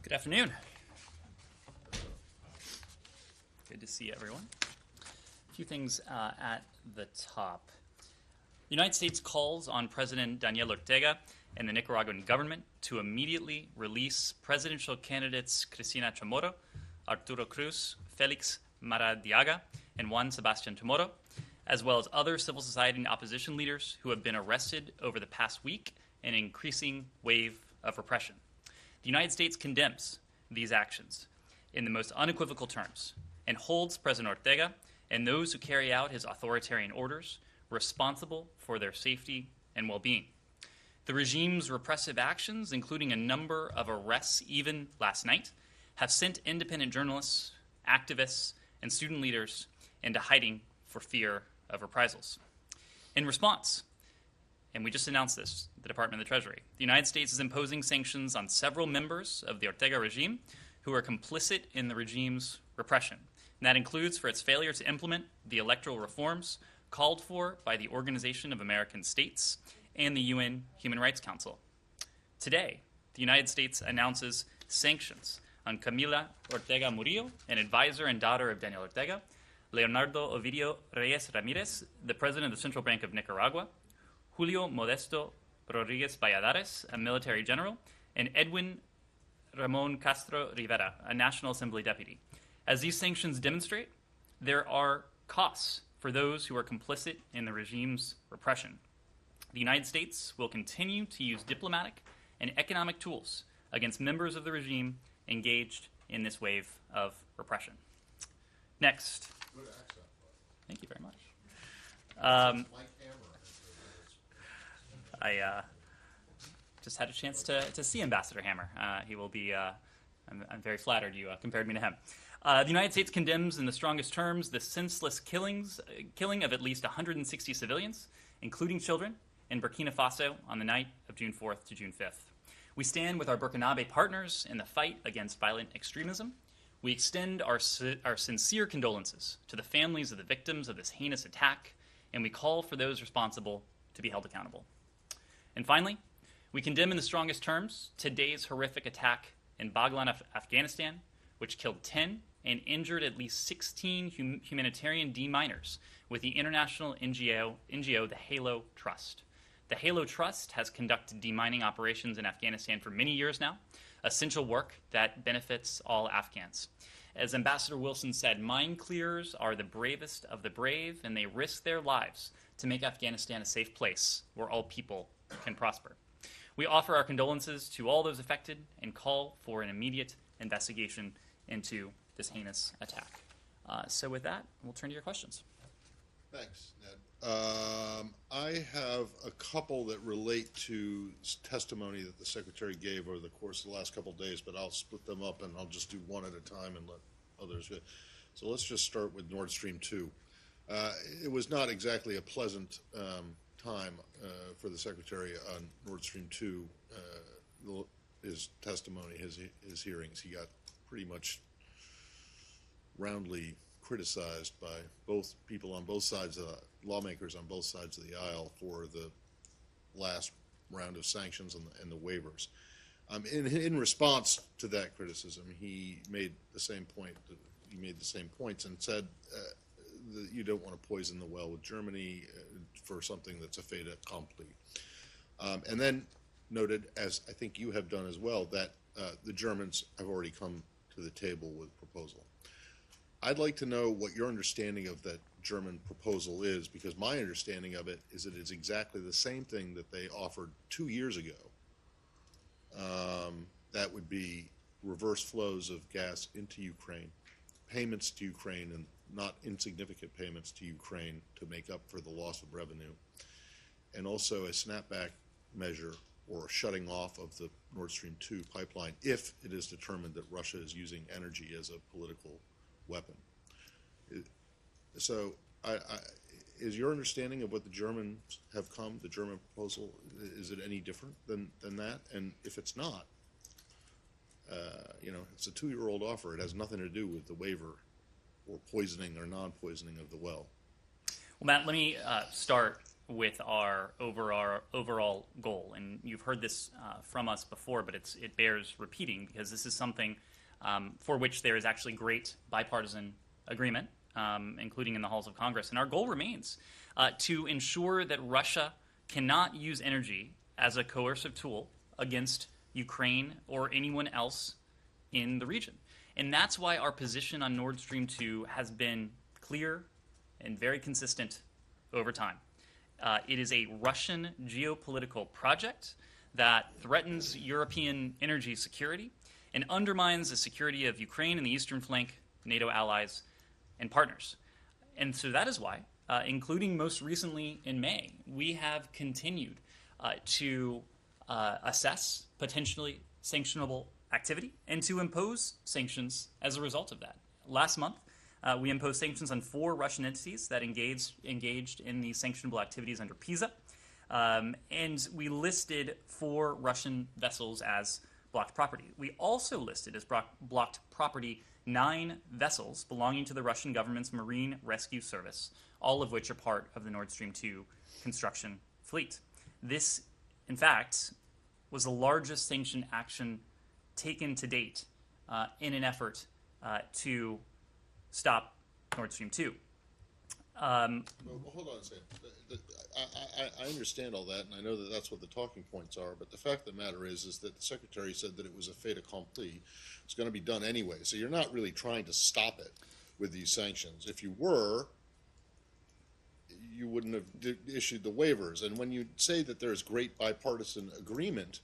Good afternoon. Good to see everyone. A few things at the top. The United States calls on President Daniel Ortega and the Nicaraguan government to immediately release presidential candidates Cristina Chamorro, Arturo Cruz, Felix Maradiaga, and Juan Sebastian Chamorro, as well as other civil society and opposition leaders who have been arrested over the past week in an increasing wave of repression. The United States condemns these actions in the most unequivocal terms and holds President Ortega and those who carry out his authoritarian orders responsible for their safety and well-being. The regime's repressive actions, including a number of arrests even last night, have sent independent journalists, activists, and student leaders into hiding for fear of reprisals. In response, and we just announced this, the Department of the Treasury, the United States is imposing sanctions on several members of the Ortega regime who are complicit in the regime's repression. And that includes for its failure to implement the electoral reforms called for by the Organization of American States and the UN Human Rights Council. Today, the United States announces sanctions on Camila Ortega Murillo, an advisor and daughter of Daniel Ortega, Leonardo Ovidio Reyes Ramirez, the president of the Central Bank of Nicaragua, Julio Modesto Rodriguez Valladares, a military general, and Edwin Ramon Castro Rivera, a National Assembly deputy. As these sanctions demonstrate, there are costs for those who are complicit in the regime's repression. The United States will continue to use diplomatic and economic tools against members of the regime engaged in this wave of repression. Next. Good accent. Thank you very much. I just had a chance to see Ambassador Hammer. He will be, I'm very flattered you compared me to him. The United States condemns in the strongest terms the senseless killing of at least 160 civilians, including children, in Burkina Faso on the night of June 4th to June 5th. We stand with our Burkinabe partners in the fight against violent extremism. We extend our sincere condolences to the families of the victims of this heinous attack, and we call for those responsible to be held accountable. And finally, we condemn in the strongest terms today's horrific attack in Baghlan, Afghanistan, which killed 10 and injured at least 16 humanitarian deminers with the international NGO, the Halo Trust. The Halo Trust has conducted demining operations in Afghanistan for many years now, essential work that benefits all Afghans. As Ambassador Wilson said, mine clearers are the bravest of the brave, and they risk their lives to make Afghanistan a safe place where all people can prosper. We offer our condolences to all those affected and call for an immediate investigation into this heinous attack. So with that, we'll turn to your questions. Thanks, Ned. I have a couple that relate to testimony that the Secretary gave over the course of the last couple of days, but I'll split them up and I'll just do one at a time and let others go. So let's just start with Nord Stream 2. It was not exactly a pleasant time for the Secretary on Nord Stream 2, his testimony, his hearings. He got pretty much roundly criticized by both people on both sides, lawmakers on both sides of the aisle for the last round of sanctions and the waivers. In response to that criticism, he made the same point. He made the same points and said that you don't want to poison the well with Germany for something that's a fait accompli. And then noted, as I think you have done as well, that the Germans have already come to the table with a proposal. I'd like to know what your understanding of that German proposal is, because my understanding of it is that it's exactly the same thing that they offered 2 years ago. That would be reverse flows of gas into Ukraine, payments to Ukraine, and not insignificant payments to Ukraine to make up for the loss of revenue, and also a snapback measure or a shutting off of the Nord Stream 2 pipeline if it is determined that Russia is using energy as a political weapon. So is your understanding of what the Germans have come, the German proposal, is it any different than that? And if it's not, it's a 2-year-old offer. It has nothing to do with the waiver or poisoning or non-poisoning of the well. Well, Matt, let me start with our overall goal. And you've heard this from us before, but it bears repeating because this is something for which there is actually great bipartisan agreement, including in the halls of Congress. And our goal remains to ensure that Russia cannot use energy as a coercive tool against Ukraine or anyone else in the region. And that's why our position on Nord Stream 2 has been clear and very consistent over time. It is a Russian geopolitical project that threatens European energy security and undermines the security of Ukraine and the eastern flank, NATO allies, and partners. And so that is why, including most recently in May, we have continued to assess potentially sanctionable activity and to impose sanctions as a result of that. Last month, we imposed sanctions on 4 Russian entities that engaged in the sanctionable activities under PISA, and we listed 4 Russian vessels as blocked property. We also listed as blocked property 9 vessels belonging to the Russian government's Marine Rescue Service, all of which are part of the Nord Stream 2 construction fleet. This, in fact, was the largest sanction action taken to date in an effort to stop Nord Stream 2. Well, hold on a second. I understand all that, and I know that that's what the talking points are, but the fact of the matter is that the Secretary said that it was a fait accompli. It's going to be done anyway, so you're not really trying to stop it with these sanctions. If you were, you wouldn't have issued the waivers. And when you say that there's great bipartisan agreement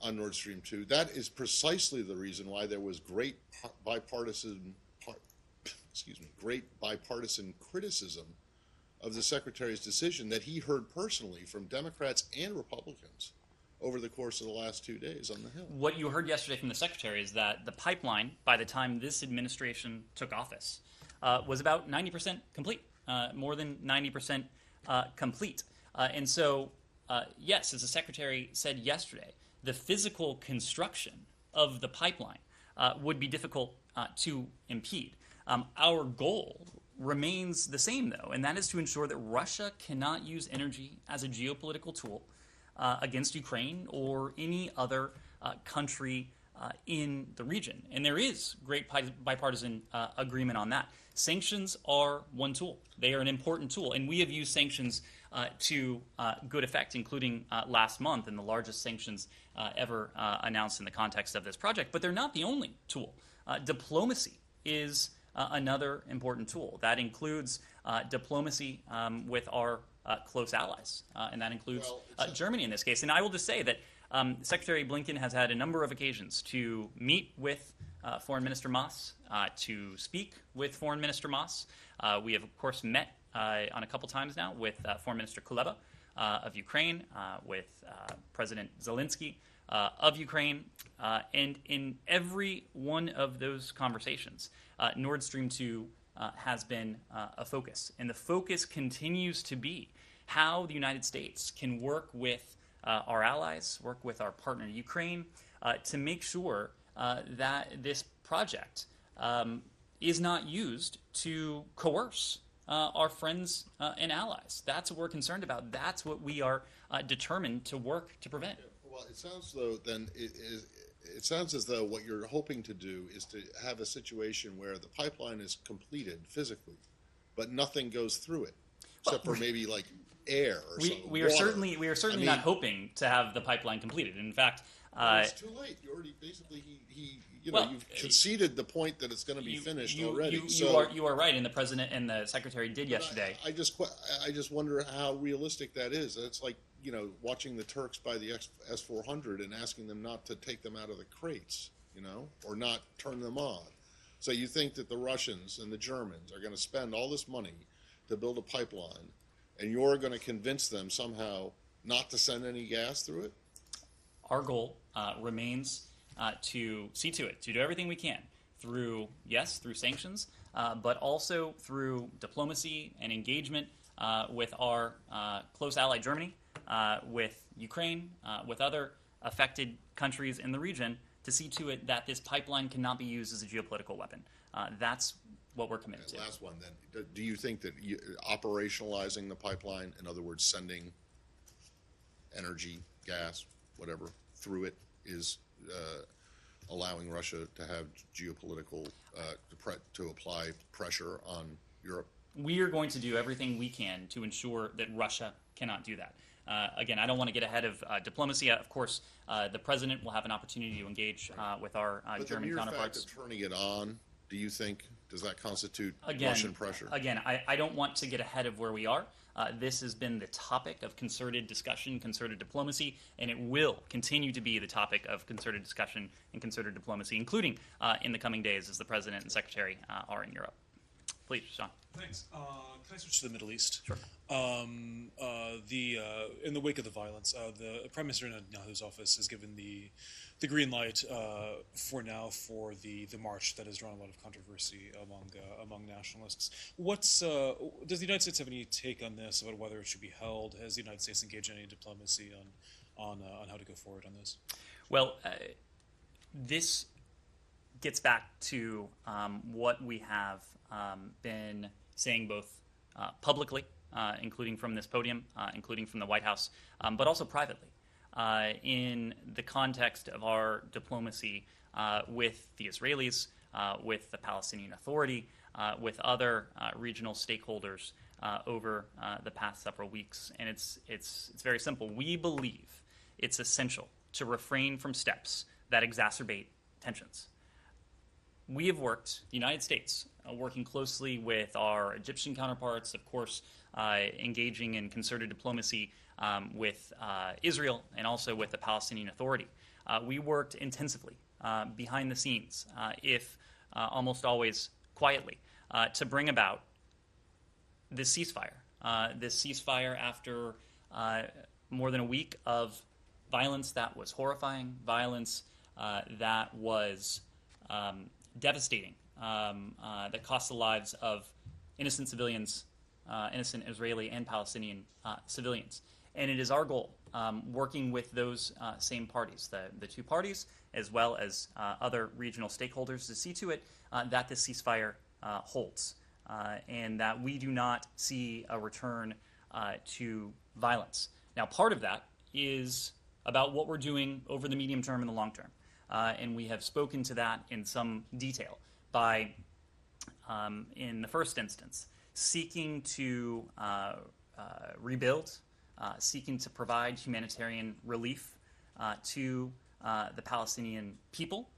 on Nord Stream 2, that is precisely the reason why there was great bipartisan criticism of the Secretary's decision that he heard personally from Democrats and Republicans over the course of the last 2 days on the Hill. What you heard yesterday from the Secretary is that the pipeline, by the time this administration took office, was about 90% complete, more than 90% complete. And so, yes, as the Secretary said yesterday, the physical construction of the pipeline would be difficult to impede. Our goal remains the same, though, and that is to ensure that Russia cannot use energy as a geopolitical tool against Ukraine or any other country in the region. And there is great bipartisan agreement on that. Sanctions are one tool. They are an important tool, and we have used sanctions to good effect, including last month, and the largest sanctions ever announced in the context of this project. But they're not the only tool. Diplomacy is another important tool. That includes diplomacy with our close allies, and that includes Germany in this case. And I will just say that Secretary Blinken has had a number of occasions to meet with Foreign Minister Mas, to speak with Foreign Minister Mas. We have, of course, met on a couple times now with Foreign Minister Kuleba of Ukraine, with President Zelensky of Ukraine, and in every one of those conversations, Nord Stream 2 has been a focus. And the focus continues to be how the United States can work with our allies, work with our partner Ukraine, to make sure that this project is not used to coerce our friends and allies. That's what we're concerned about. That's what we are determined to work to prevent. Well, it sounds though then it sounds as though what you're hoping to do is to have a situation where the pipeline is completed physically, but nothing goes through it, except for maybe like air or something. We are certainly not hoping to have the pipeline completed. In fact, it's too late. You already basically you've conceded the point that it's going to be finished already. You are right, and the president and the secretary did yesterday. I just wonder how realistic that is. It's like watching the Turks buy the S-400 and asking them not to take them out of the crates, or not turn them on. So you think that the Russians and the Germans are going to spend all this money to build a pipeline, and you're going to convince them somehow not to send any gas through it? Our goal remains to see to it, to do everything we can through sanctions, but also through diplomacy and engagement with our close ally Germany, with Ukraine, with other affected countries in the region, to see to it that this pipeline cannot be used as a geopolitical weapon. That's what we're committed to. Last one then. Do you think that operationalizing the pipeline, in other words, sending energy, gas, whatever, through it is allowing Russia to have geopolitical, to apply pressure on Europe? We are going to do everything we can to ensure that Russia cannot do that. Again, I don't want to get ahead of diplomacy. Of course, the president will have an opportunity to engage with our German counterparts. But the mere fact of turning it on, do you think, does that constitute Again, Russian pressure? Again, I don't want to get ahead of where we are. This has been the topic of concerted discussion, concerted diplomacy, and it will continue to be the topic of concerted discussion and concerted diplomacy, including in the coming days as the president and secretary are in Europe. Please, Sean. Thanks. Can I switch to the Middle East? Sure. In the wake of the violence, the Prime Minister Netanyahu's office has given the green light for now for the march that has drawn a lot of controversy among nationalists. Does the United States have any take on this about whether it should be held? Has the United States engaged in any diplomacy on how to go forward on this? Well, this gets back to what we have been saying both publicly, including from this podium, including from the White House, but also privately, in the context of our diplomacy with the Israelis, with the Palestinian Authority, with other regional stakeholders over the past several weeks. And it's very simple. We believe it's essential to refrain from steps that exacerbate tensions. We have worked, the United States, working closely with our Egyptian counterparts, of course, engaging in concerted diplomacy with Israel and also with the Palestinian Authority. We worked intensively behind the scenes, if almost always quietly, to bring about this ceasefire. This ceasefire after more than a week of violence that was horrifying, violence that was devastating, that cost the lives of innocent civilians, innocent Israeli and Palestinian civilians. And it is our goal, working with those same parties, the two parties, as well as other regional stakeholders, to see to it that this ceasefire holds, and that we do not see a return to violence. Now, part of that is about what we're doing over the medium term and the long term. And we have spoken to that in some detail by, in the first instance, seeking to rebuild, seeking to provide humanitarian relief to the Palestinian people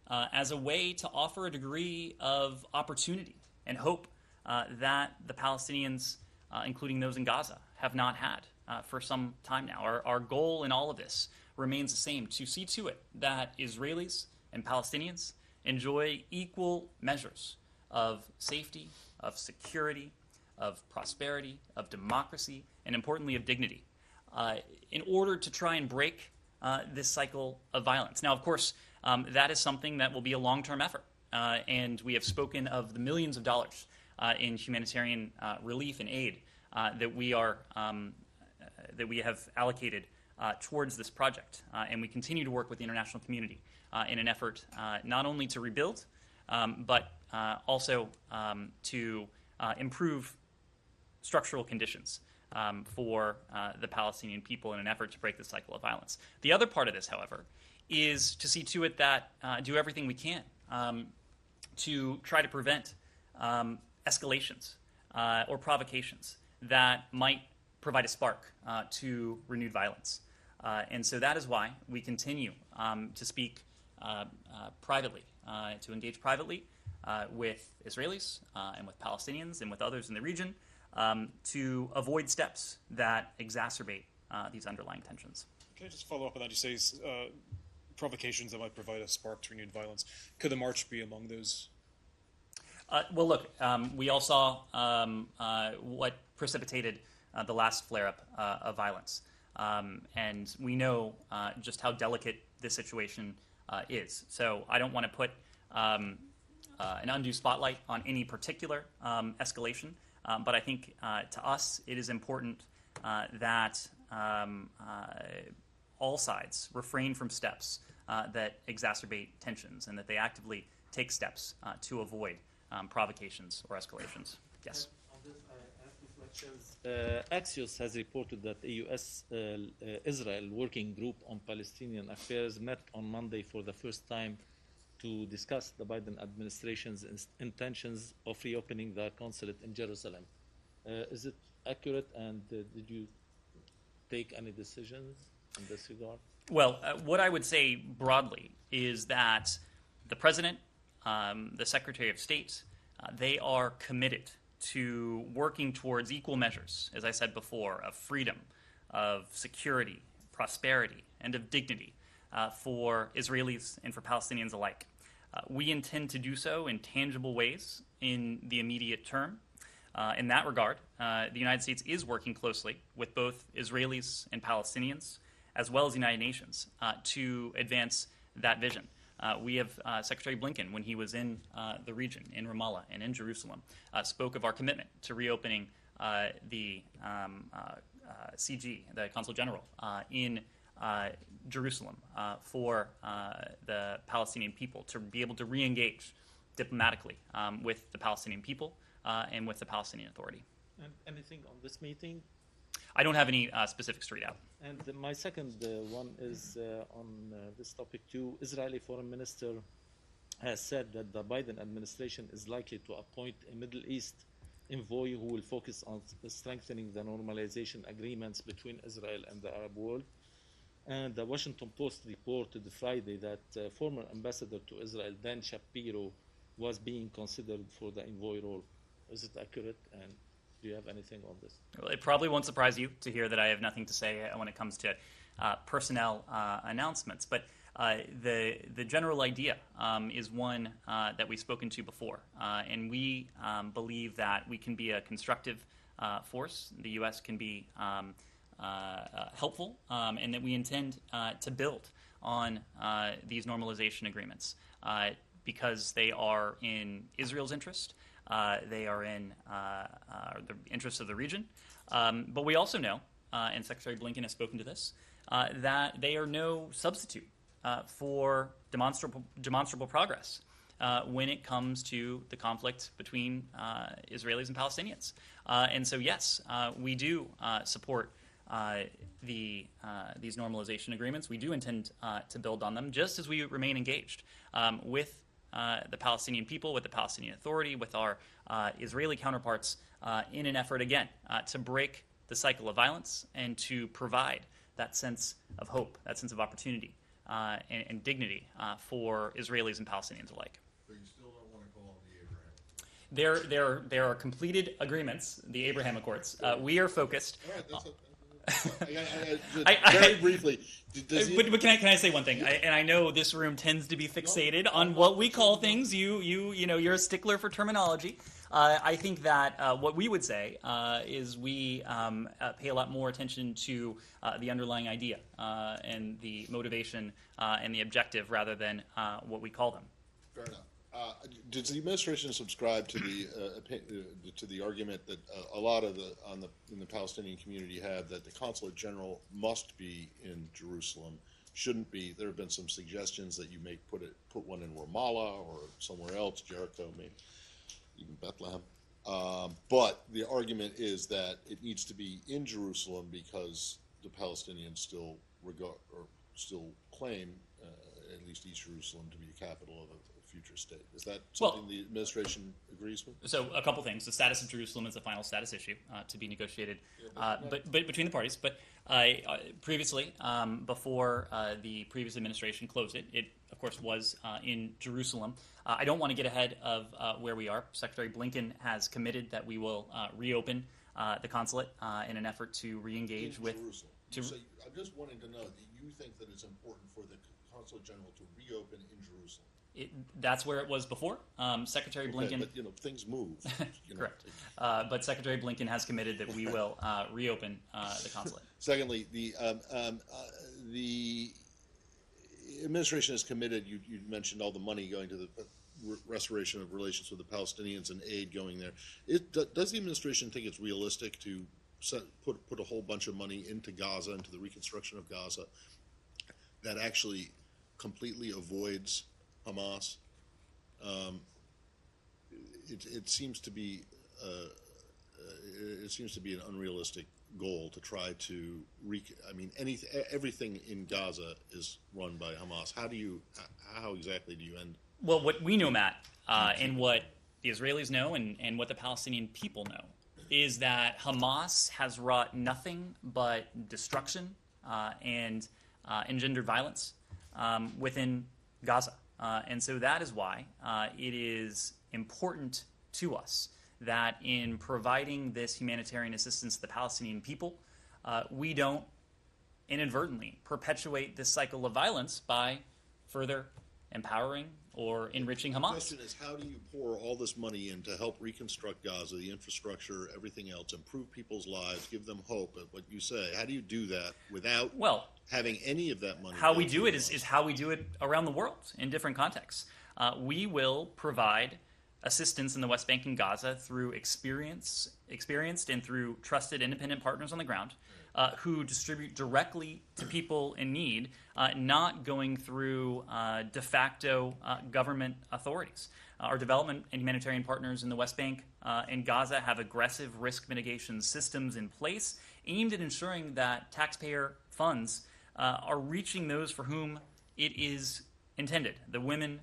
as a way to offer a degree of opportunity and hope that the Palestinians, including those in Gaza, have not had for some time now. Our goal in all of this remains the same: to see to it that Israelis and Palestinians enjoy equal measures of safety, of security, of prosperity, of democracy, and importantly of dignity, in order to try and break this cycle of violence. Now, of course, that is something that will be a long-term effort, and we have spoken of the millions of dollars in humanitarian relief and aid that we have allocated towards this project, and we continue to work with the international community in an effort not only to rebuild, but also to improve structural conditions for the Palestinian people in an effort to break the cycle of violence. The other part of this, however, is to see to it that do everything we can to try to prevent escalations or provocations that might provide a spark to renewed violence. And so that is why we continue to speak privately, to engage privately with Israelis and with Palestinians and with others in the region to avoid steps that exacerbate these underlying tensions. Can I just follow up on that? You say provocations that might provide a spark to renewed violence. Could the march be among those? Well, look, we all saw what precipitated the last flare-up of violence. And we know just how delicate this situation is. So I don't want to put an undue spotlight on any particular escalation, but I think to us it is important that all sides refrain from steps that exacerbate tensions and that they actively take steps to avoid provocations or escalations. Yes. On this, I have two questions. Axios has reported that a U.S.-Israel working group on Palestinian affairs met on Monday for the first time to discuss the Biden administration's intentions of reopening the consulate in Jerusalem. Is it accurate, and did you take any decisions in this regard? Well, what I would say broadly is that the President, the Secretary of State, they are committed to working towards equal measures, as I said before, of freedom, of security, prosperity, and of dignity for Israelis and for Palestinians alike. We intend to do so in tangible ways in the immediate term. In that regard, the United States is working closely with both Israelis and Palestinians, as well as the United Nations, to advance that vision. We have Secretary Blinken, when he was in the region, in Ramallah and in Jerusalem, spoke of our commitment to reopening the CG, the Consul General, in Jerusalem for the Palestinian people to be able to re-engage diplomatically with the Palestinian people and with the Palestinian Authority. And anything on this meeting? I don't have any specifics to read out. And my second one is on this topic too. Israeli Foreign Minister has said that the Biden administration is likely to appoint a Middle East envoy who will focus on strengthening the normalization agreements between Israel and the Arab world. And the Washington Post reported Friday that former ambassador to Israel, Dan Shapiro, was being considered for the envoy role. Is it accurate? And do you have anything on this? Well, it probably won't surprise you to hear that I have nothing to say when it comes to personnel announcements. But the general idea is one that we've spoken to before. And we believe that we can be a constructive force. The U.S. can be helpful, and that we intend to build on these normalization agreements because they are in Israel's interest. They are in the interests of the region. But we also know, and Secretary Blinken has spoken to this, that they are no substitute for demonstrable progress when it comes to the conflict between Israelis and Palestinians. And so, yes, we do support these normalization agreements. We do intend to build on them, just as we remain engaged with the Palestinian people, with the Palestinian Authority, with our Israeli counterparts in an effort, again, to break the cycle of violence and to provide that sense of hope, that sense of opportunity and dignity for Israelis and Palestinians alike. But you still don't want to call them the Abraham. There are completed agreements, the Abraham Accords. We are focused. All right, very briefly. But can I say one thing? I know this room tends to be fixated on what we call things. You're a stickler for terminology. I think that what we would say is we pay a lot more attention to the underlying idea and the motivation and the objective rather than what we call them. Fair enough. Does the administration subscribe to the argument that a lot of in the Palestinian community have that the consulate general must be in Jerusalem, shouldn't be? There have been some suggestions that you may put one in Ramallah or somewhere else, Jericho, maybe even Bethlehem. But the argument is that it needs to be in Jerusalem because the Palestinians still claim at least East Jerusalem to be a capital of a future state. Is that something the administration agrees with? So a couple things. The status of Jerusalem is a final status issue to be negotiated but between the parties. But previously, before the previous administration closed it of course was in Jerusalem. I don't want to get ahead of where we are. Secretary Blinken has committed that we will reopen the consulate in an effort to re-engage with Jerusalem. I'm just wanting to know that you think that it's important for the consulate general to reopen in Jerusalem. That's where it was before. Secretary Blinken. But things move. Correct. But Secretary Blinken has committed that we will reopen the consulate. Secondly, the administration is committed. You mentioned all the money going to the restoration of relations with the Palestinians and aid going there. Does the administration think it's realistic to put a whole bunch of money into Gaza, into the reconstruction of Gaza, that actually completely avoids Hamas? it seems to be an unrealistic goal to try to everything in Gaza is run by Hamas. How exactly do you end? Well, what we know, Matt, and what the Israelis know and what the Palestinian people know is that Hamas has wrought nothing but destruction and engendered violence within Gaza. And so that is why it is important to us that in providing this humanitarian assistance to the Palestinian people, we don't inadvertently perpetuate this cycle of violence by further empowering or enriching The Hamas. question is, how do you pour all this money in to help reconstruct Gaza, the infrastructure, everything else, improve people's lives, give them hope? What you say, how do you do that without having any of that money? How we do it is how we do it around the world in different contexts. We will provide assistance in the West Bank and Gaza through experienced and through trusted independent partners on the ground who distribute directly to people in need, not going through de facto government authorities. Our development and humanitarian partners in the West Bank and Gaza have aggressive risk mitigation systems in place aimed at ensuring that taxpayer funds are reaching those for whom it is intended, the women,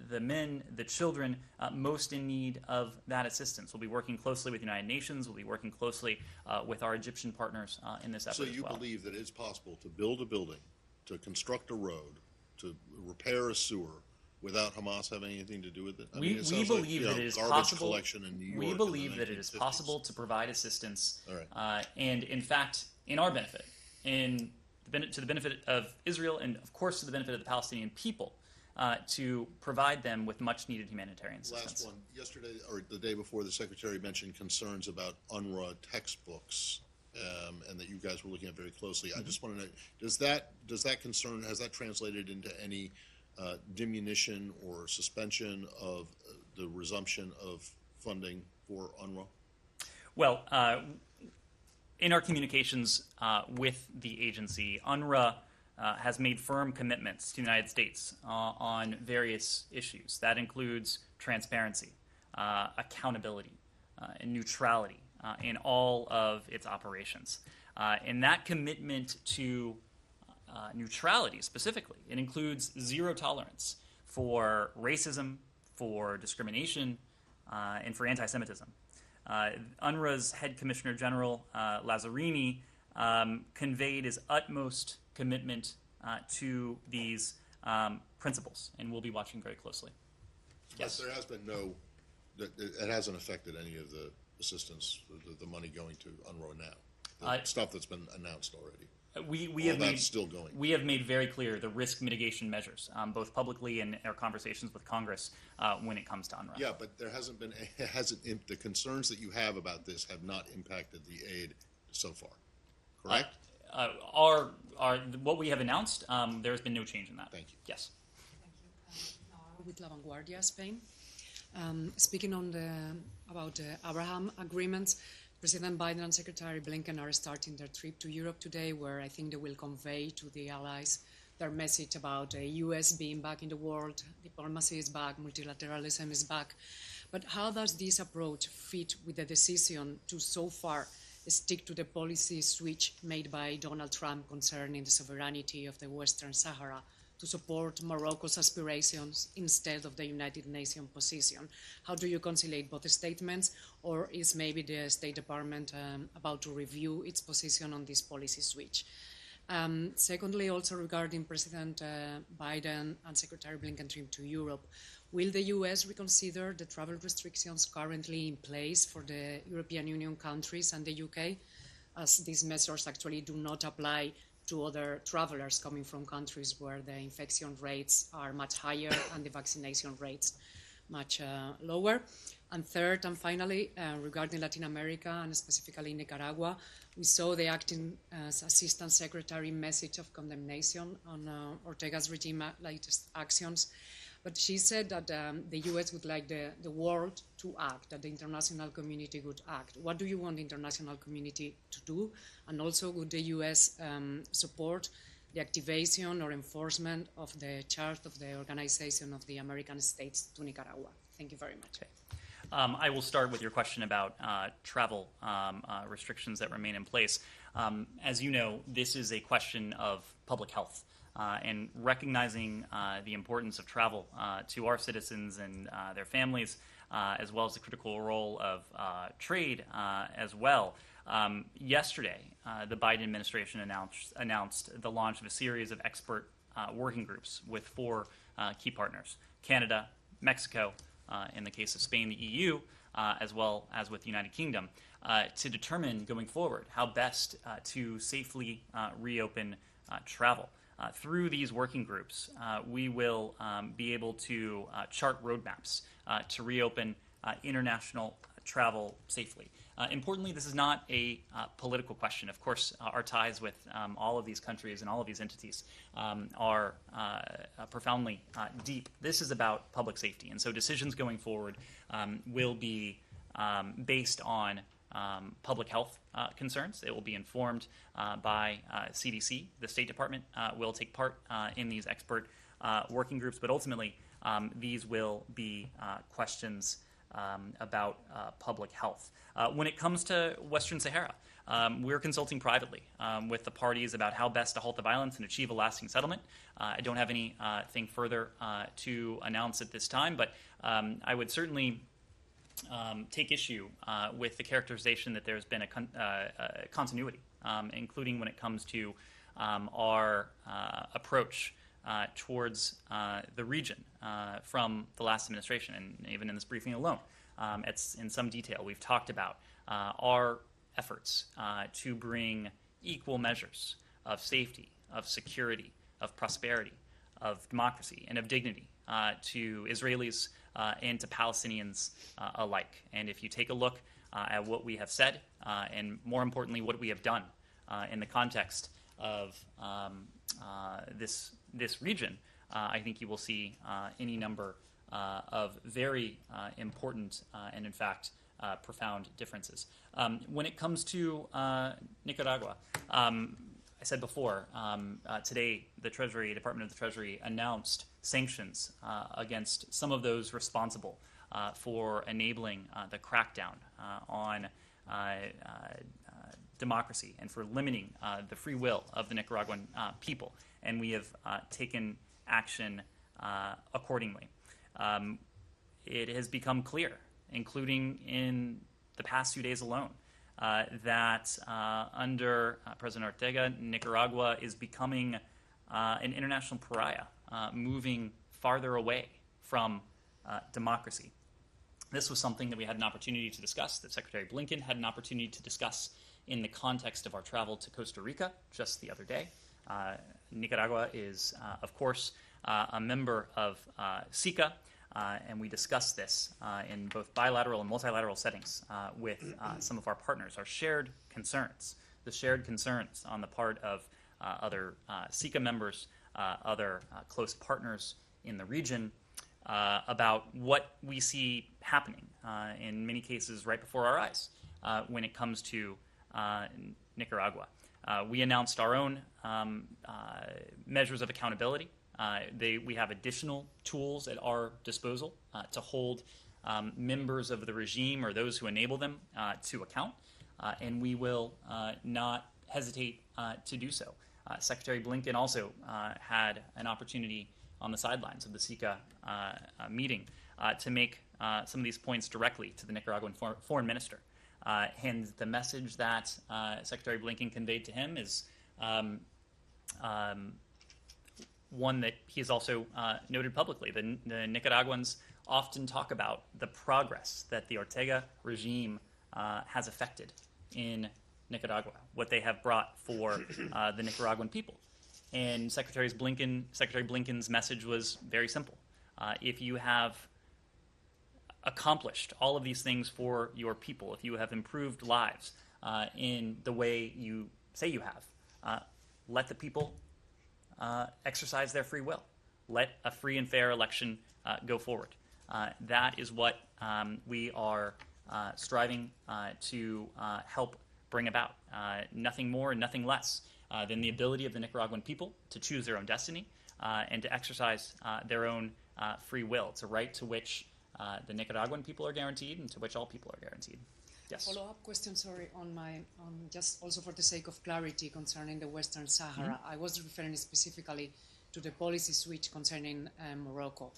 the men, the children most in need of that assistance. We'll be working closely with the United Nations. We'll be working closely with our Egyptian partners in this effort So you as well. believe that it's possible to build a building, to construct a road, to repair a sewer without Hamas having anything to do with it? We believe that it is garbage possible. collection in New York We in believe the that it is 1950s. possible to provide assistance, All right. and in fact, in our benefit, to the benefit of Israel, and of course to the benefit of the Palestinian people, to provide them with much-needed humanitarian assistance. Last one. Yesterday, or the day before, the Secretary mentioned concerns about UNRWA textbooks, and that you guys were looking at very closely. I just want to know, does that concern, has that translated into any diminution or suspension of the resumption of funding for UNRWA? Well, in our communications with the agency, UNRWA has made firm commitments to the United States on various issues. That includes transparency, accountability, and neutrality in all of its operations. And that commitment to neutrality specifically, it includes zero tolerance for racism, for discrimination, and for anti-Semitism. UNRWA's head commissioner general, Lazzarini, conveyed his utmost commitment to these principles, and we'll be watching very closely. Yes. But there has been it hasn't affected any of the assistance, the money going to UNRWA now, the stuff that's been announced already. Still going. We have made very clear the risk mitigation measures, both publicly and in our conversations with Congress when it comes to UNRWA. Yeah, but there hasn't been, the concerns that you have about this have not impacted the aid so far, correct? What we have announced, there has been no change in that. Thank you. Yes. With La Vanguardia, Spain. Speaking about the Abraham agreements, President Biden and Secretary Blinken are starting their trip to Europe today, where I think they will convey to the allies their message about the U.S. being back in the world, diplomacy is back, multilateralism is back. But how does this approach fit with the decision to so far stick to the policy switch made by Donald Trump concerning the sovereignty of the Western Sahara to support Morocco's aspirations instead of the United Nations position? How do you conciliate both statements, or is maybe the State Department about to review its position on this policy switch? Secondly, also regarding President Biden and Secretary Blinken trip to Europe, will the U.S. reconsider the travel restrictions currently in place for the European Union countries and the U.K., as these measures actually do not apply to other travelers coming from countries where the infection rates are much higher and the vaccination rates much lower? And third and finally, regarding Latin America and specifically Nicaragua, we saw the acting Assistant Secretary message of condemnation on Ortega's regime latest actions. But she said that the U.S. would like the world to act, that the international community would act. What do you want the international community to do? And also, would the U.S. support the activation or enforcement of the charge of the Organization of the American States to Nicaragua? Thank you very much. Okay. I will start with your question about travel restrictions that remain in place. As you know, this is a question of public health. And recognizing the importance of travel to our citizens and their families, as well as the critical role of trade as well. Yesterday, the Biden administration announced the launch of a series of expert working groups with 4 key partners: Canada, Mexico, in the case of Spain, the EU, as well as with the United Kingdom, to determine going forward how best to safely reopen travel. Through these working groups, we will be able to chart roadmaps to reopen international travel safely. Importantly, this is not a political question. Of course, our ties with all of these countries and all of these entities are profoundly deep. This is about public safety, and so decisions going forward will be based on public health concerns. It will be informed by CDC. The State Department will take part in these expert working groups, but ultimately these will be questions about public health. When it comes to Western Sahara, we're consulting privately with the parties about how best to halt the violence and achieve a lasting settlement. I don't have anything further to announce at this time, but I would certainly take issue with the characterization that there's been a continuity, including when it comes to our approach towards the region from the last administration, and even in this briefing alone. It's in some detail. We've talked about our efforts to bring equal measures of safety, of security, of prosperity, of democracy, and of dignity to Israelis and to Palestinians alike. And if you take a look at what we have said, and more importantly, what we have done in the context of this region, I think you will see any number of very important and, in fact, profound differences. When it comes to Nicaragua, I said before, today the Department of the Treasury announced sanctions against some of those responsible for enabling the crackdown on democracy and for limiting the free will of the Nicaraguan people. And we have taken action accordingly. It has become clear, including in the past few days alone, that under President Ortega, Nicaragua is becoming an international pariah, moving farther away from democracy. This was something that we had an opportunity to discuss, that Secretary Blinken had an opportunity to discuss in the context of our travel to Costa Rica just the other day. Nicaragua is, of course, a member of SICA, and we discussed this in both bilateral and multilateral settings with some of our partners, our shared concerns, the shared concerns on the part of other SICA members, other close partners in the region, about what we see happening, in many cases right before our eyes, when it comes to Nicaragua. We announced our own measures of accountability. We have additional tools at our disposal to hold members of the regime or those who enable them to account, and we will not hesitate to do so. Secretary Blinken also had an opportunity on the sidelines of the SICA meeting to make some of these points directly to the Nicaraguan foreign minister. And the message that Secretary Blinken conveyed to him is one that he has also noted publicly. The Nicaraguans often talk about the progress that the Ortega regime has effected in Nicaragua, what they have brought for the Nicaraguan people. And Secretary Blinken's message was very simple. If you have accomplished all of these things for your people, if you have improved lives in the way you say you have, let the people exercise their free will. Let a free and fair election go forward. That is what we are striving to help bring about. Nothing more and nothing less than the ability of the Nicaraguan people to choose their own destiny and to exercise their own free will. It's a right to which the Nicaraguan people are guaranteed and to which all people are guaranteed. Yes. Follow-up question, sorry, on just also for the sake of clarity concerning the Western Sahara. I was referring specifically to the policy switch concerning Morocco.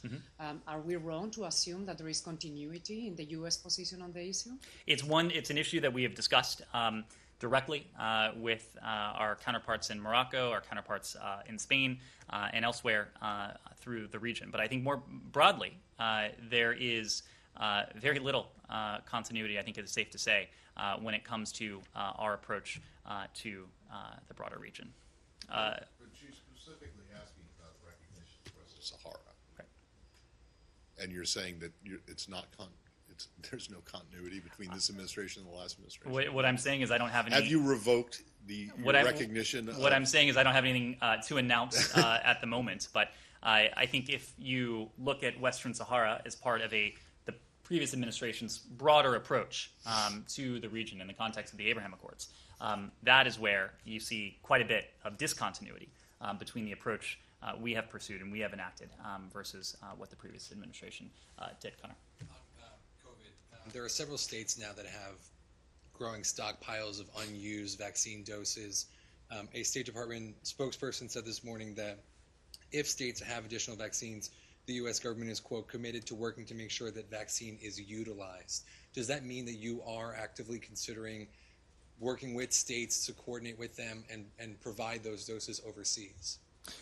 Are we wrong to assume that there is continuity in the U.S. position on the issue? It's an issue that we have discussed directly with our counterparts in Morocco, our counterparts in Spain, and elsewhere through the region. But I think more broadly, there is very little continuity, I think it is safe to say, when it comes to our approach to the broader region. But she's specifically asking about recognition of Western Sahara. Right. And you're saying that it's not there's no continuity between this administration and the last administration. What I'm saying is I don't have any. Have you revoked the recognition? What I'm saying is I don't have anything to announce at the moment. But I think if you look at Western Sahara as part of the previous administration's broader approach to the region in the context of the Abraham Accords, that is where you see quite a bit of discontinuity between the approach we have pursued and we have enacted versus what the previous administration did. Connor. There are several states now that have growing stockpiles of unused vaccine doses. A State Department spokesperson said this morning that if states have additional vaccines, the U.S. government is, quote, committed to working to make sure that vaccine is utilized. Does that mean that you are actively considering working with states to coordinate with them and provide those doses overseas?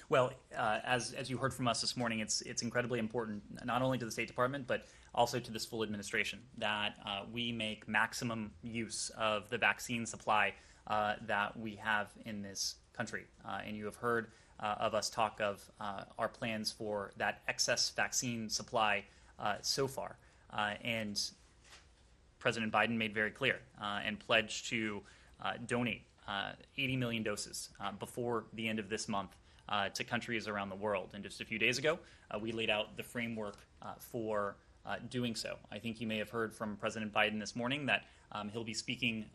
Well, as you heard from us this morning, it's incredibly important, not only to the State Department, but also to this full administration, that we make maximum use of the vaccine supply that we have in this country. And you have heard of us talk of our plans for that excess vaccine supply so far. And President Biden made very clear and pledged to donate 80 million doses before the end of this month to countries around the world. And just a few days ago, we laid out the framework for doing so. I think you may have heard from President Biden this morning that he'll be speaking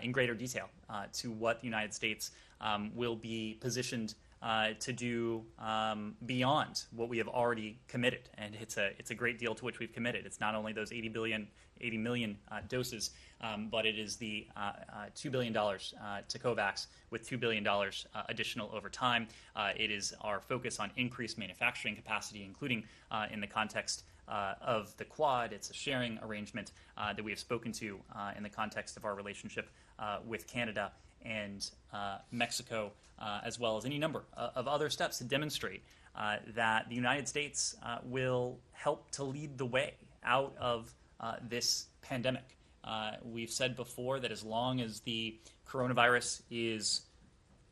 in greater detail to what the United States will be positioned to do beyond what we have already committed. And it's a great deal to which we've committed. It's not only those 80 million doses, but it is the $2 billion to COVAX with $2 billion additional over time. It is our focus on increased manufacturing capacity, including in the context of the Quad. It's a sharing arrangement that we have spoken to in the context of our relationship with Canada and Mexico, as well as any number of other steps to demonstrate that the United States will help to lead the way out of this pandemic. We've said before that as long as the coronavirus is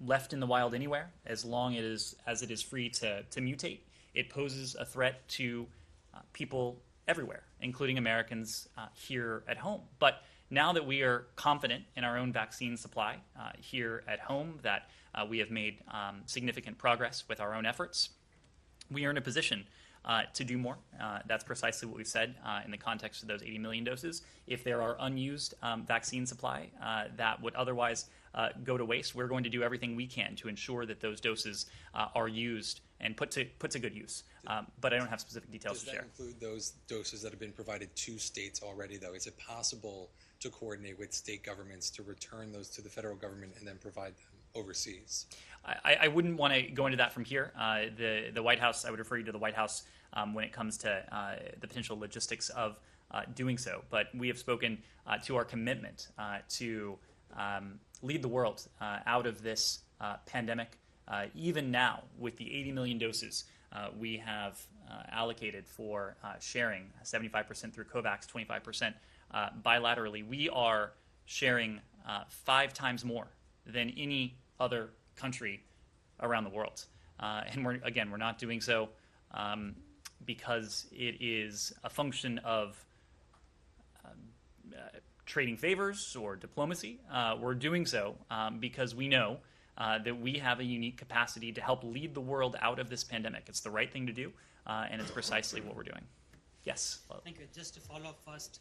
left in the wild anywhere, as long as it is free to mutate, it poses a threat to people everywhere, including Americans here at home. But now that we are confident in our own vaccine supply here at home, that we have made significant progress with our own efforts, we are in a position to do more. That's precisely what we've said in the context of those 80 million doses. If there are unused vaccine supply that would otherwise go to waste, we're going to do everything we can to ensure that those doses are used and put to good use. But I don't have specific details to share. Does that include those doses that have been provided to states already, though? Is it possible to coordinate with state governments to return those to the federal government and then provide them overseas? I wouldn't want to go into that from here. The White House, I would refer you to the White House when it comes to the potential logistics of doing so. But we have spoken to our commitment to lead the world out of this pandemic. Even now, with the 80 million doses we have allocated for sharing, 75% through COVAX, 25% bilaterally, we are sharing 5 times more than any other country around the world. And we're not doing so because it is a function of trading favors or diplomacy. We're doing so because we know that we have a unique capacity to help lead the world out of this pandemic. It's the right thing to do, and it's precisely what we're doing. Yes? Thank you. Just to follow up first,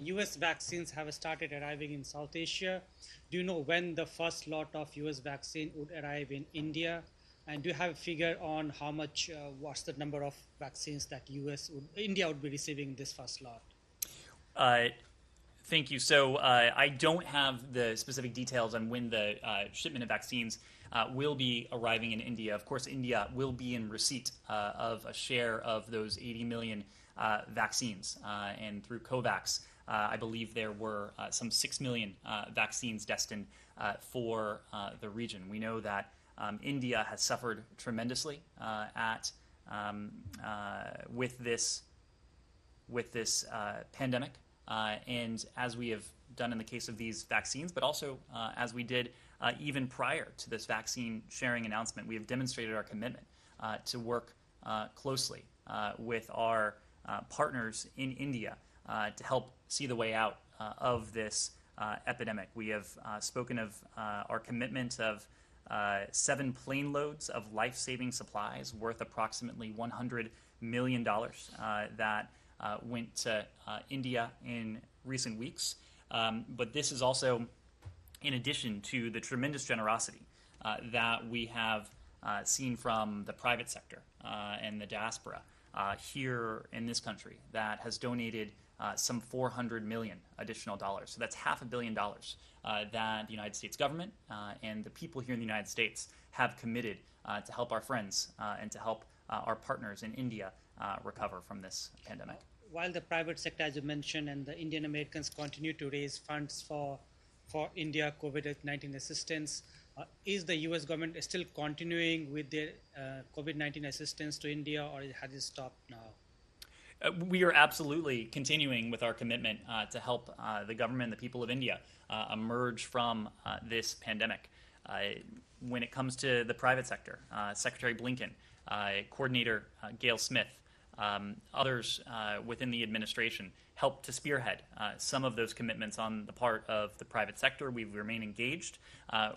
U.S. vaccines have started arriving in South Asia. Do you know when the first lot of U.S. vaccine would arrive in India? And do you have a figure on how much, what's the number of vaccines that India would be receiving this first lot? Thank you. So I don't have the specific details on when the shipment of vaccines will be arriving in India. Of course, India will be in receipt of a share of those 80 million vaccines. And through COVAX, I believe there were some 6 million vaccines destined for the region. We know that India has suffered tremendously with this pandemic. And as we have done in the case of these vaccines, but also as we did even prior to this vaccine sharing announcement, we have demonstrated our commitment to work closely with our partners in India to help see the way out of this epidemic. We have spoken of our commitment of 7 plane loads of life-saving supplies worth approximately $100 million that went to India in recent weeks. But this is also in addition to the tremendous generosity that we have seen from the private sector and the diaspora here in this country that has donated some $400 million additional dollars. So that's $500 million that the United States government and the people here in the United States have committed to help our friends and to help our partners in India recover from this pandemic. While the private sector, as you mentioned, and the Indian Americans continue to raise funds for India COVID-19 assistance, is the U.S. government still continuing with their COVID-19 assistance to India, or has it stopped now? We are absolutely continuing with our commitment to help the government and the people of India emerge from this pandemic. When it comes to the private sector, Secretary Blinken, Coordinator Gail Smith, others within the administration helped to spearhead some of those commitments on the part of the private sector. We remain engaged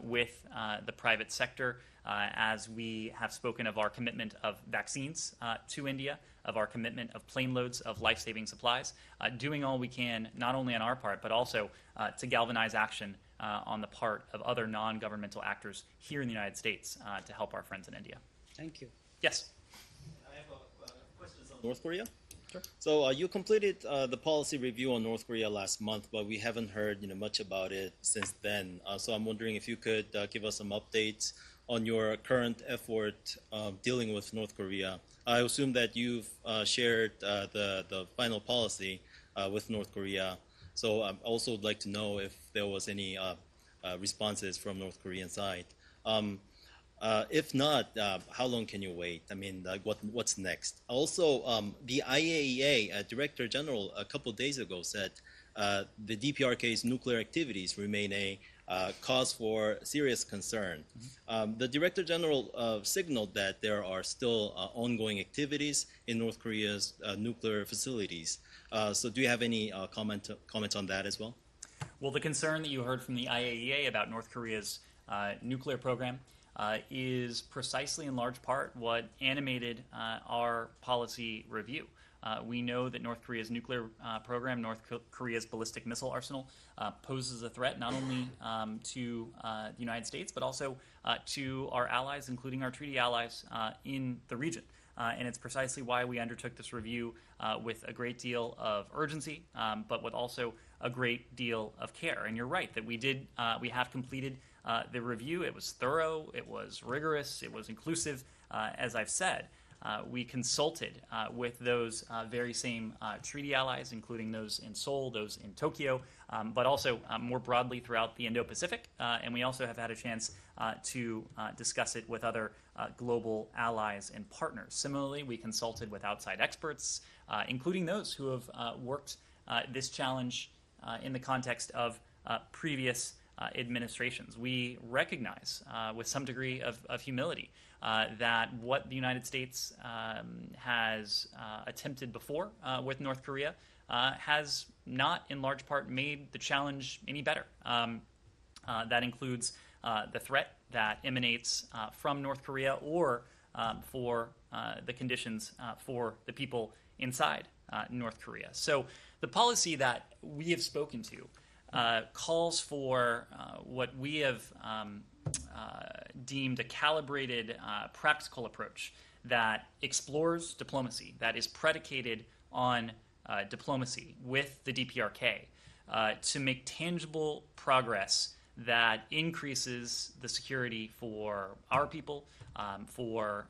with the private sector as we have spoken of our commitment of vaccines to India, of our commitment of plane loads of life-saving supplies, doing all we can, not only on our part, but also to galvanize action on the part of other non-governmental actors here in the United States to help our friends in India. Thank you. Yes? I have questions on North Korea. Sure. So you completed the policy review on North Korea last month, but we haven't heard much about it since then. So I'm wondering if you could give us some updates on your current effort dealing with North Korea. I assume that you've shared the final policy with North Korea. So I also would like to know if there was any responses from North Korean side. If not, how long can you wait? I mean, what's next? Also, the IAEA Director General a couple of days ago said the DPRK's nuclear activities remain a cause for serious concern. The Director General signaled that there are still ongoing activities in North Korea's nuclear facilities. So do you have any comments on that as well? Well, the concern that you heard from the IAEA about North Korea's nuclear program is precisely in large part what animated our policy review. We know that North Korea's nuclear program, North Korea's ballistic missile arsenal, poses a threat not only to the United States, but also to our allies, including our treaty allies in the region. And it's precisely why we undertook this review with a great deal of urgency, but with also a great deal of care. And you're right that we have completed the review. It was thorough, it was rigorous, it was inclusive. As I've said, we consulted with those very same treaty allies, including those in Seoul, those in Tokyo, but also more broadly throughout the Indo-Pacific. And we also have had a chance to discuss it with other global allies and partners. Similarly, we consulted with outside experts, including those who have worked this challenge in the context of previous administrations. We recognize with some degree of humility that what the United States has attempted before with North Korea has not in large part made the challenge any better. That includes the threat that emanates from North Korea or for the conditions for the people inside North Korea. So the policy that we have spoken to calls for what we have deemed a calibrated, practical approach that explores diplomacy, that is predicated on diplomacy with the DPRK to make tangible progress that increases the security for our people, for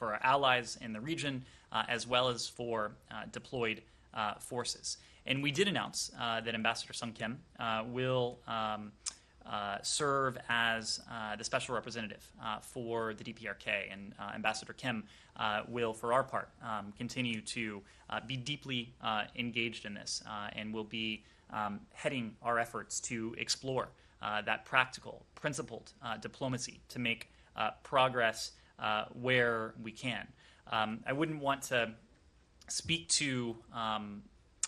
our allies in the region, as well as for deployed forces. And we did announce that Ambassador Sung Kim will serve as the special representative for the DPRK, and Ambassador Kim will, for our part, continue to be deeply engaged in this, and will be heading our efforts to explore that practical, principled diplomacy to make progress where we can. I wouldn't want to speak to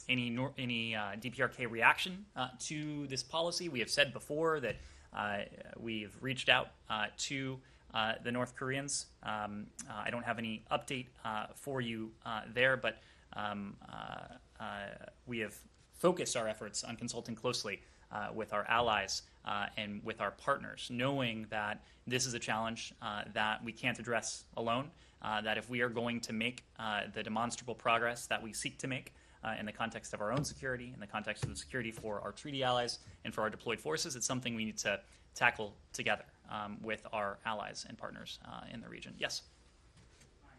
any DPRK reaction to this policy. We have said before that we've reached out to the North Koreans. I don't have any update for you there, but we have focused our efforts on consulting closely with our allies and with our partners, knowing that this is a challenge that we can't address alone, that if we are going to make the demonstrable progress that we seek to make in the context of our own security, in the context of the security for our treaty allies and for our deployed forces, it's something we need to tackle together with our allies and partners in the region. Yes? I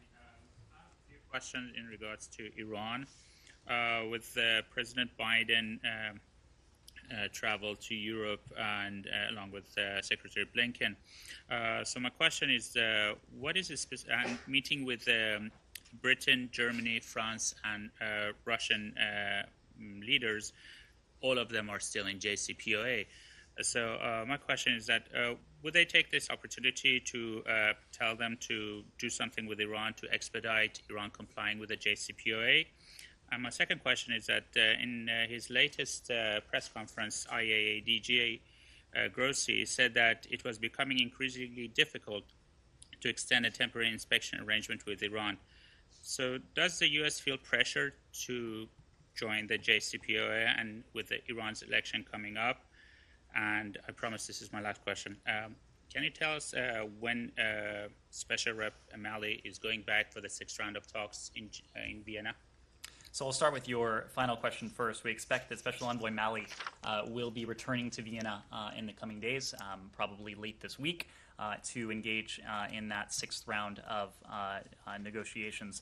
have a few questions in regards to Iran. With President Biden travel to Europe and along with Secretary Blinken. So my question is, what is his meeting with Britain, Germany, France, and Russian leaders? All of them are still in JCPOA. So my question is that would they take this opportunity to tell them to do something with Iran to expedite Iran complying with the JCPOA? And my second question is that in his latest press conference, IAEA DG Grossi said that it was becoming increasingly difficult to extend a temporary inspection arrangement with Iran. So does the U.S. feel pressure to join the JCPOA and with the Iran's election coming up? And I promise this is my last question. Can you tell us when Special Rep Malley is going back for the 6th round of talks in Vienna? So I'll start with your final question first. We expect that Special Envoy Malley will be returning to Vienna in the coming days, probably late this week, to engage in that 6th round of negotiations,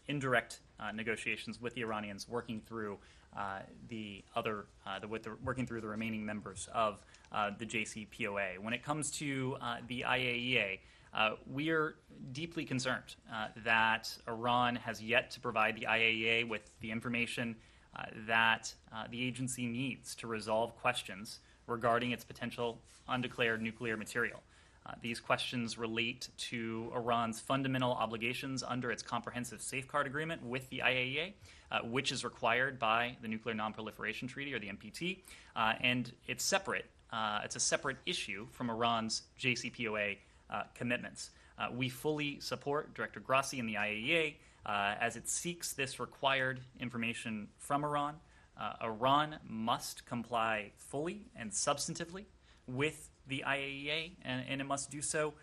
indirect negotiations with the Iranians, working through working through the remaining members of the JCPOA. When it comes to the IAEA, we are deeply concerned that Iran has yet to provide the IAEA with the information that the agency needs to resolve questions regarding its potential undeclared nuclear material. These questions relate to Iran's fundamental obligations under its Comprehensive Safeguard Agreement with the IAEA, which is required by the Nuclear Non-Proliferation Treaty, or the NPT, and it's separate. It's a separate issue from Iran's JCPOA commitments. We fully support Director Grossi and the IAEA as it seeks this required information from Iran. Iran must comply fully and substantively with the IAEA, and it must do so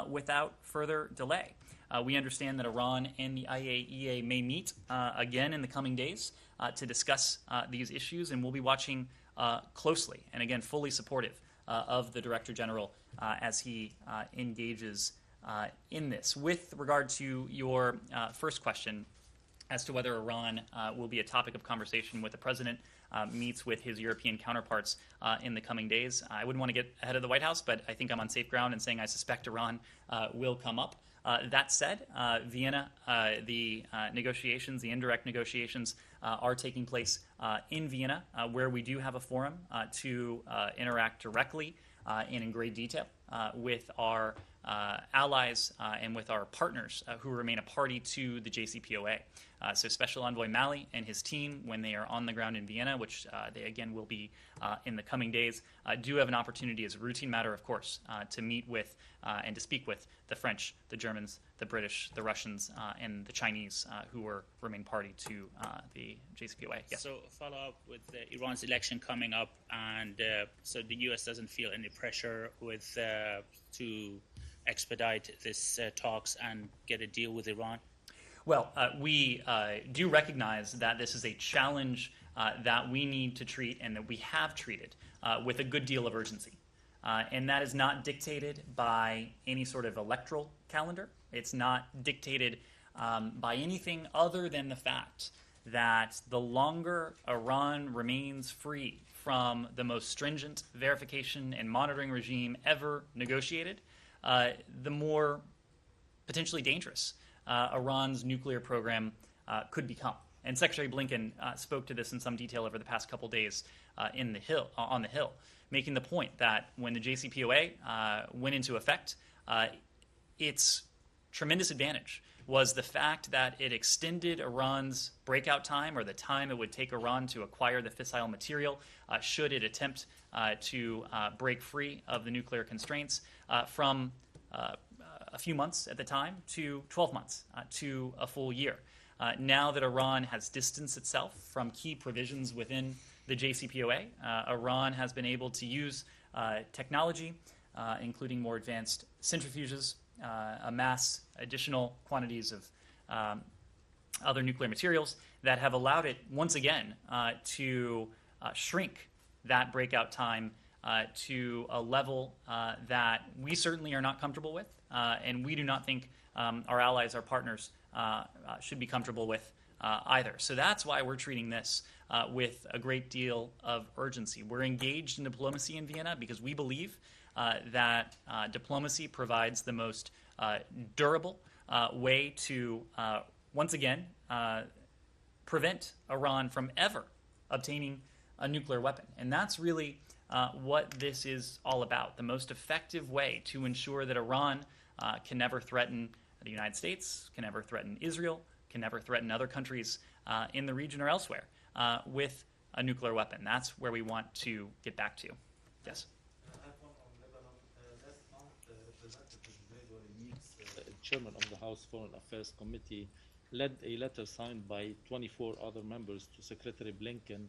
without further delay. We understand that Iran and the IAEA may meet again in the coming days to discuss these issues, and we'll be watching closely and again fully supportive of the Director General as he engages in this. With regard to your first question as to whether Iran will be a topic of conversation with the President meets with his European counterparts in the coming days, I wouldn't want to get ahead of the White House, but I think I'm on safe ground in saying I suspect Iran will come up. That said, Vienna, the negotiations, the indirect negotiations, are taking place in Vienna, where we do have a forum to interact directly and in great detail with our allies and with our partners who remain a party to the JCPOA. So Special Envoy Malley and his team, when they are on the ground in Vienna, which they again will be in the coming days, do have an opportunity as a routine matter, of course, to meet with and to speak with the French, the Germans, the British, the Russians, and the Chinese, who remain party to the JCPOA. Yes. So follow up with Iran's election coming up, and so the U.S. doesn't feel any pressure to expedite this talks and get a deal with Iran? Well, we do recognize that this is a challenge that we need to treat and that we have treated with a good deal of urgency. And that is not dictated by any sort of electoral calendar. It's not dictated by anything other than the fact that the longer Iran remains free from the most stringent verification and monitoring regime ever negotiated, the more potentially dangerous Iran's nuclear program could become. And Secretary Blinken spoke to this in some detail over the past couple days on the Hill, making the point that when the JCPOA went into effect, its tremendous advantage was the fact that it extended Iran's breakout time, or the time it would take Iran to acquire the fissile material should it attempt to break free of the nuclear constraints, from a few months at the time to 12 months to a full year. Now that Iran has distanced itself from key provisions within the JCPOA, Iran has been able to use technology, including more advanced centrifuges, amass additional quantities of other nuclear materials that have allowed it once again to shrink that breakout time to a level that we certainly are not comfortable with, and we do not think our allies, our partners, should be comfortable with either. So that's why we're treating this with a great deal of urgency. We're engaged in diplomacy in Vienna because we believe that diplomacy provides the most durable way to, once again, prevent Iran from ever obtaining a nuclear weapon. And that's really what this is all about. The most effective way to ensure that Iran can never threaten the United States, can never threaten Israel, can never threaten other countries in the region or elsewhere with a nuclear weapon. That's where we want to get back to. Yes? Chairman of the House Foreign Affairs Committee led a letter signed by 24 other members to Secretary Blinken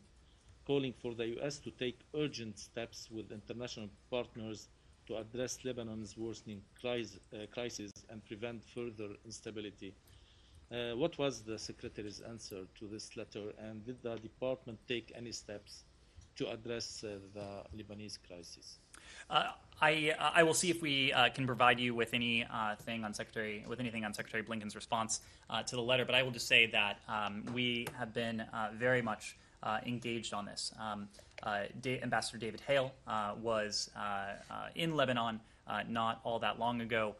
calling for the U.S. to take urgent steps with international partners to address Lebanon's worsening crisis and prevent further instability. What was the Secretary's answer to this letter, and did the department take any steps to address the Lebanese crisis? I will see if we can provide you with anything on Secretary Blinken's response to the letter. But I will just say that we have been very much engaged on this. Ambassador David Hale was in Lebanon not all that long ago,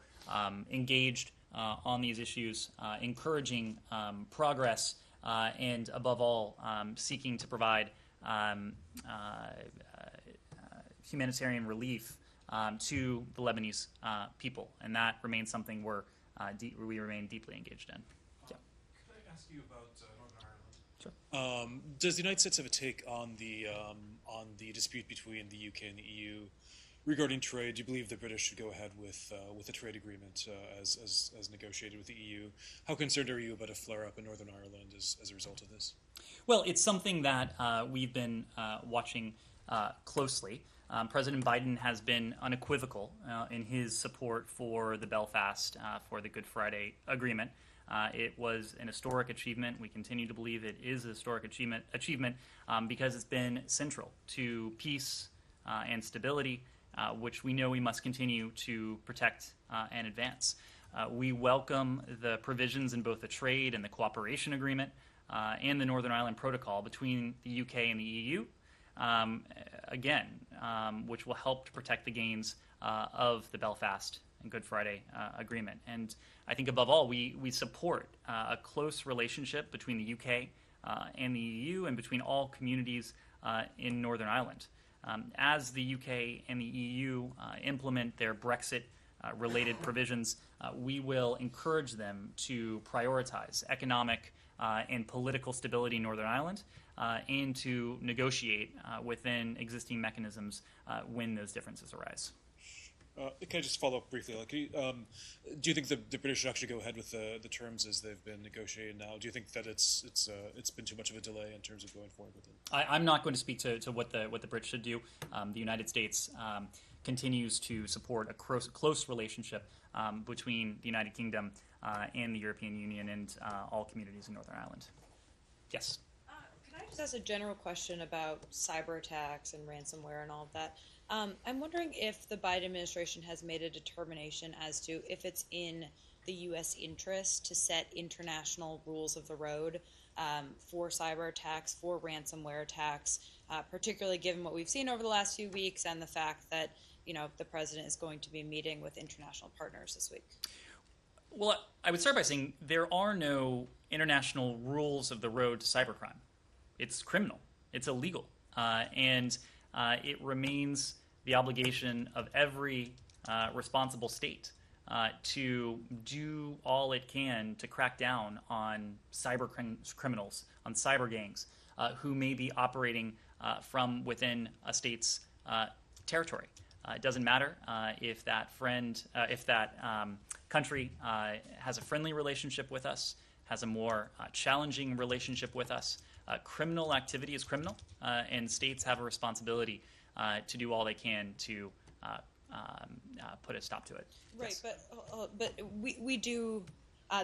engaged on these issues, encouraging progress, and above all, seeking to provide humanitarian relief to the Lebanese people, and that remains something we remain deeply engaged in. Yeah. Could I ask you about Northern Sure. Ireland? Does the United States have a take on the dispute between the UK and the EU regarding trade? Do you believe the British should go ahead with a trade agreement as negotiated with the EU? How concerned are you about a flare-up in Northern Ireland as a result of this? Well, it's something that we've been watching closely. President Biden has been unequivocal in his support for the Belfast, for the Good Friday Agreement. It was an historic achievement. We continue to believe it is a historic achievement because it's been central to peace and stability, which we know we must continue to protect and advance. We welcome the provisions in both the trade and the cooperation agreement and the Northern Ireland Protocol between the UK and the EU, which will help to protect the gains of the Belfast and Good Friday Agreement. And I think above all, we support a close relationship between the UK and the EU and between all communities in Northern Ireland. As the UK and the EU implement their Brexit-related provisions, we will encourage them to prioritize economic and political stability in Northern Ireland and to negotiate within existing mechanisms when those differences arise. Can I just follow up briefly? Like, do you think the British should actually go ahead with the terms as they've been negotiated now? Do you think that it's been too much of a delay in terms of going forward with it? I'm not going to speak to what the Brits should do. The United States continues to support a close relationship between the United Kingdom and the European Union and all communities in Northern Ireland. Yes. Can I just ask a general question about cyber attacks and ransomware and all of that? I'm wondering if the Biden administration has made a determination as to if it's in the U.S. interest to set international rules of the road for cyber attacks, for ransomware attacks, particularly given what we've seen over the last few weeks and the fact that, you know, the president is going to be meeting with international partners this week. Well, I would start by saying there are no international rules of the road to cybercrime. It's criminal. It's illegal. And it remains the obligation of every responsible state to do all it can to crack down on cyber criminals, on cyber gangs who may be operating from within a state's territory. It doesn't matter if that country has a friendly relationship with us, has a more challenging relationship with us. Criminal activity is criminal, and states have a responsibility to do all they can to put a stop to it. Right, Yes. but we do.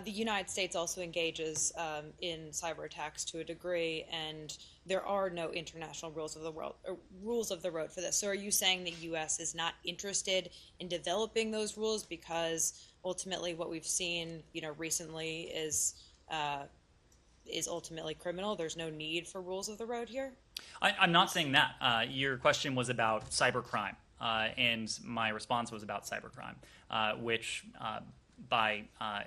The United States also engages in cyber attacks to a degree, and there are no international rules of the road for this. So, are you saying the U.S. is not interested in developing those rules because ultimately what we've seen, you know, recently is ultimately criminal? There's no need for rules of the road here? I'm not saying that. Your question was about cybercrime, and my response was about cybercrime, which by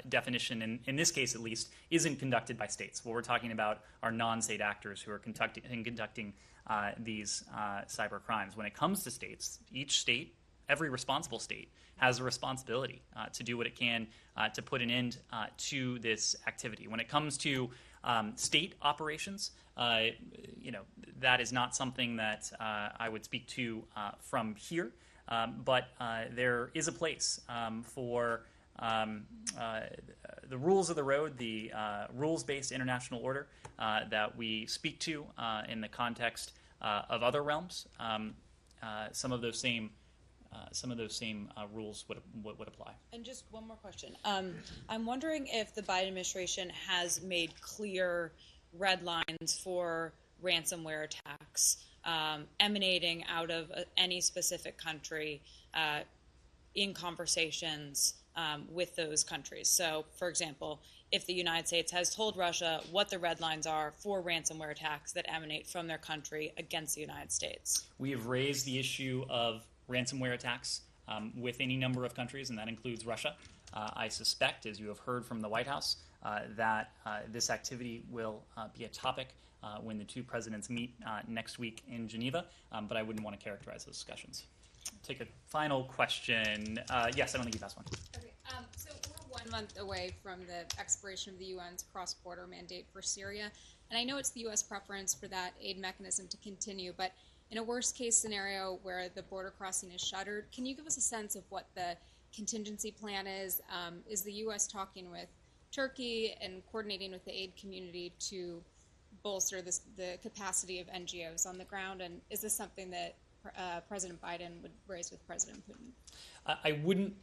definition, in this case at least, isn't conducted by states. What we're talking about are non-state actors who are conducting these cyber crimes. When it comes to states, each state, every responsible state, has a responsibility to do what it can to put an end to this activity. When it comes to state operations, you know, that is not something that I would speak to from here, but there is a place for the rules of the road, the rules-based international order that we speak to in the context of other realms. Some of those same rules would apply. And just one more question. I'm wondering if the Biden administration has made clear red lines for ransomware attacks emanating out of any specific country in conversations with those countries. So, for example, if the United States has told Russia what the red lines are for ransomware attacks that emanate from their country against the United States. We have raised the issue of ransomware attacks with any number of countries, and that includes Russia. I suspect, as you have heard from the White House, that this activity will be a topic when the two presidents meet next week in Geneva, but I wouldn't want to characterize those discussions. Take a final question. Yes, I don't think you asked one. Okay, so we're 1 month away from the expiration of the UN's cross-border mandate for Syria, and I know it's the U.S. preference for that aid mechanism to continue, but in a worst-case scenario where the border crossing is shuttered, can you give us a sense of what the contingency plan is? Is the U.S. talking with Turkey and coordinating with the aid community to bolster the capacity of NGOs on the ground, and is this something that President Biden would raise with President Putin? I wouldn't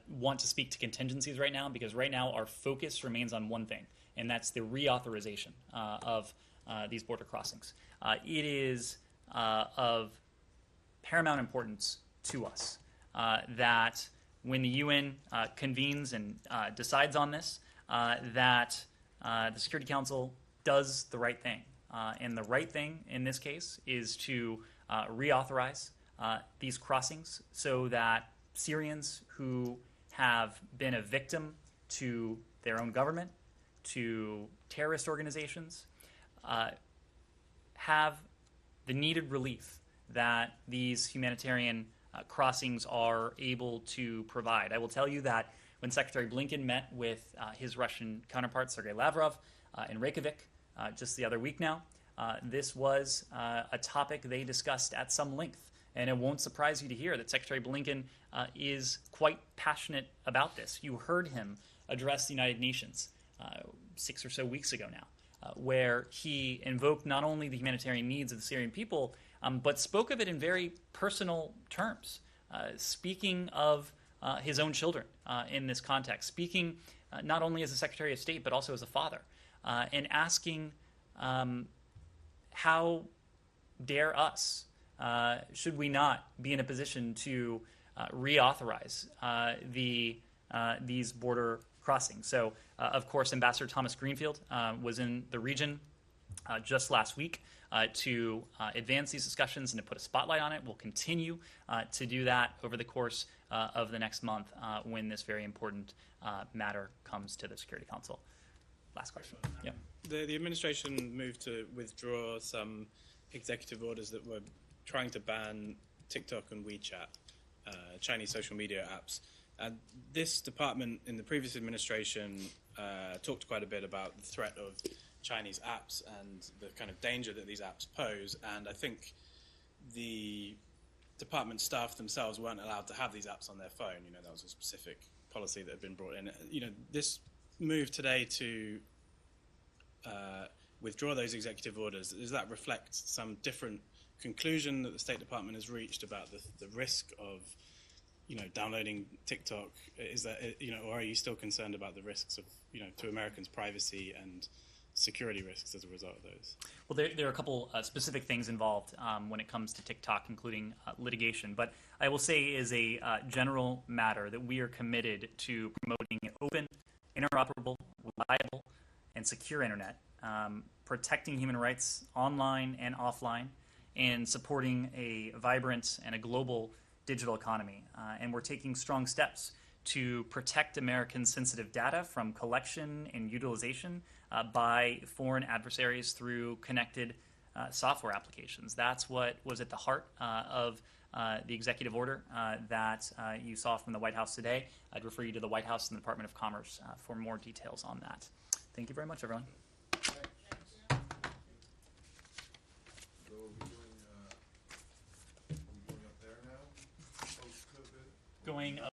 want to speak to contingencies right now, because right now our focus remains on one thing, and that's the reauthorization of these border crossings. It is of paramount importance to us that when the UN convenes and decides on this, that the Security Council does the right thing. And the right thing in this case is to reauthorize these crossings so that Syrians who have been a victim to their own government, to terrorist organizations, have the needed relief that these humanitarian crossings are able to provide. I will tell you that when Secretary Blinken met with his Russian counterpart, Sergei Lavrov, in Reykjavik just the other week now, this was a topic they discussed at some length, And it won't surprise you to hear that Secretary Blinken is quite passionate about this. You heard him address the United Nations 6 or so weeks ago now, where he invoked not only the humanitarian needs of the Syrian people, but spoke of it in very personal terms, speaking of his own children in this context, speaking not only as a Secretary of State, but also as a father, and asking how dare us, should we not be in a position to reauthorize these border crossings. So, of course, Ambassador Thomas Greenfield was in the region just last week to advance these discussions and to put a spotlight on it. We'll continue to do that over the course of the next month when this very important matter comes to the Security Council. Last question. Yeah. The administration moved to withdraw some executive orders that were trying to ban TikTok and WeChat, Chinese social media apps. This department in the previous administration talked quite a bit about the threat of Chinese apps and the kind of danger that these apps pose. And I think the department staff themselves weren't allowed to have these apps on their phone. You know, that was a specific policy that had been brought in. You know, this move today to withdraw those executive orders, does that reflect some different conclusion that the State Department has reached about the risk of, you know, downloading TikTok? Is that, you know, or are you still concerned about the risks of, you know, to Americans' privacy and security risks as a result of those? Well, there are a couple specific things involved when it comes to TikTok, including litigation. But I will say as a general matter that we are committed to promoting an open, interoperable, reliable, and secure internet, protecting human rights online and offline, and supporting a vibrant and a global digital economy. And we're taking strong steps to protect Americans' sensitive data from collection and utilization by foreign adversaries through connected software applications. That's what was at the heart of the executive order that you saw from the White House today. I'd refer you to the White House and the Department of Commerce for more details on that. Thank you very much, everyone. Going up